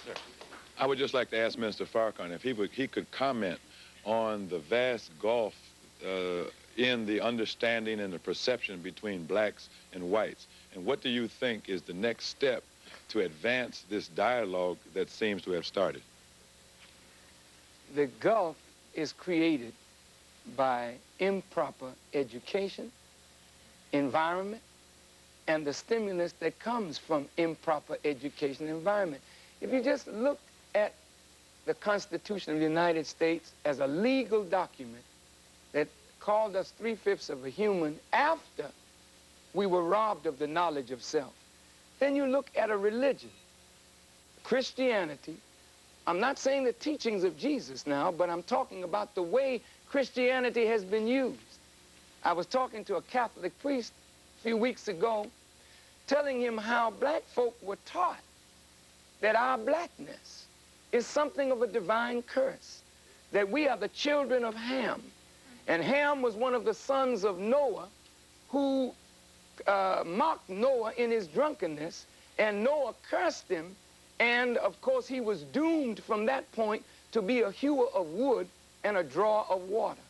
sir. I would just like to ask Mr. Farrakhan if he could comment on the vast gulf in the understanding and the perception between blacks and whites. And what do you think is the next step to advance this dialogue that seems to have started? The gulf is created by improper education, environment, and the stimulus that comes from improper education environment. If you just look at the Constitution of the United States as a legal document that called us 3/5 of a human after we were robbed of the knowledge of self, then you look at a religion, Christianity. I'm not saying the teachings of Jesus now, but I'm talking about the way Christianity has been used. I was talking to a Catholic priest a few weeks ago, telling him how black folk were taught that our blackness is something of a divine curse, that we are the children of Ham. And Ham was one of the sons of Noah who mocked Noah in his drunkenness, and Noah cursed him, and of course he was doomed from that point to be a hewer of wood and a drawer of water.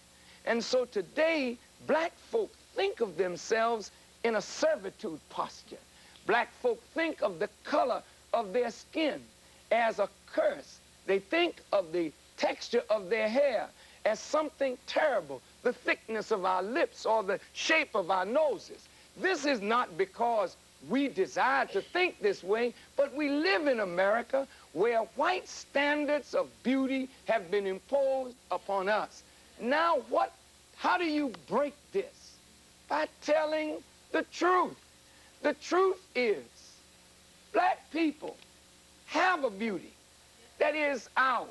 And so today, black folk think of themselves in a servitude posture. Black folk think of the color of their skin as a curse. They think of the texture of their hair as something terrible, the thickness of our lips or the shape of our noses. This is not because we desire to think this way, but we live in America where white standards of beauty have been imposed upon us. Now how do you break this? By telling the truth. The truth is, black people have a beauty that is ours.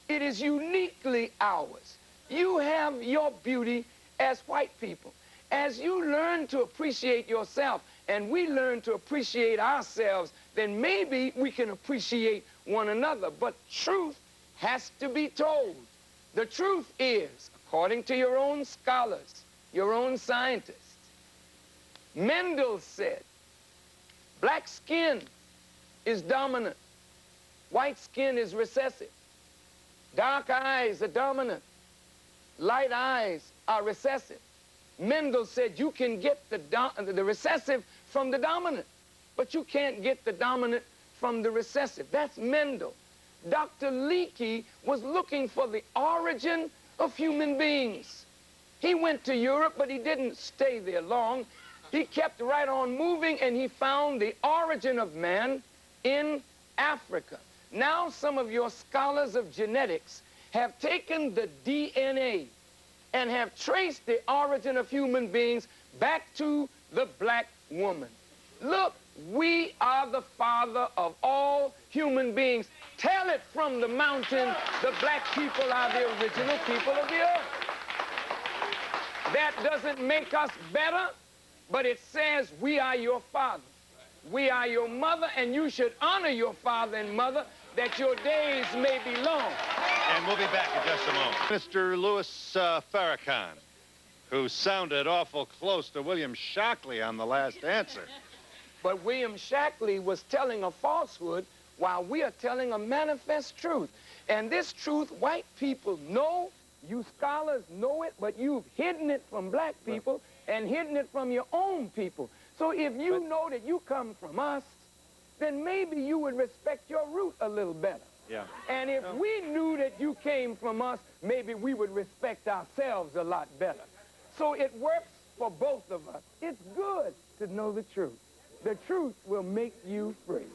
It is uniquely ours. You have your beauty as white people. As you learn to appreciate yourself and we learn to appreciate ourselves, then maybe we can appreciate one another. But truth has to be told. The truth is, according to your own scholars, your own scientists, Mendel said, black skin is dominant, white skin is recessive. Dark eyes are dominant, light eyes are recessive. Mendel said you can get the recessive from the dominant, but you can't get the dominant from the recessive. That's Mendel. Dr. Leakey was looking for the origin of human beings. He went to Europe, but he didn't stay there long. He kept right on moving, and he found the origin of man in Africa. Now some of your scholars of genetics have taken the DNA and have traced the origin of human beings back to the black woman. Look, we are the father of all human beings. Tell it from the mountain, the black people are the original people of the earth. That doesn't make us better, but it says we are your father. We are your mother, and you should honor your father and mother that your days may be long. And we'll be back in just a moment. Mr. Louis Farrakhan, who sounded awful close to William Shockley on the last answer. But William Shockley was telling a falsehood while we are telling a manifest truth. And this truth, white people know, you scholars know it, but you've hidden it from black people and hidden it from your own people. So if you know that you come from us, then maybe you would respect your root a little better. Yeah. And if we knew that you came from us, maybe we would respect ourselves a lot better. So it works for both of us. It's good to know the truth. The truth will make you free.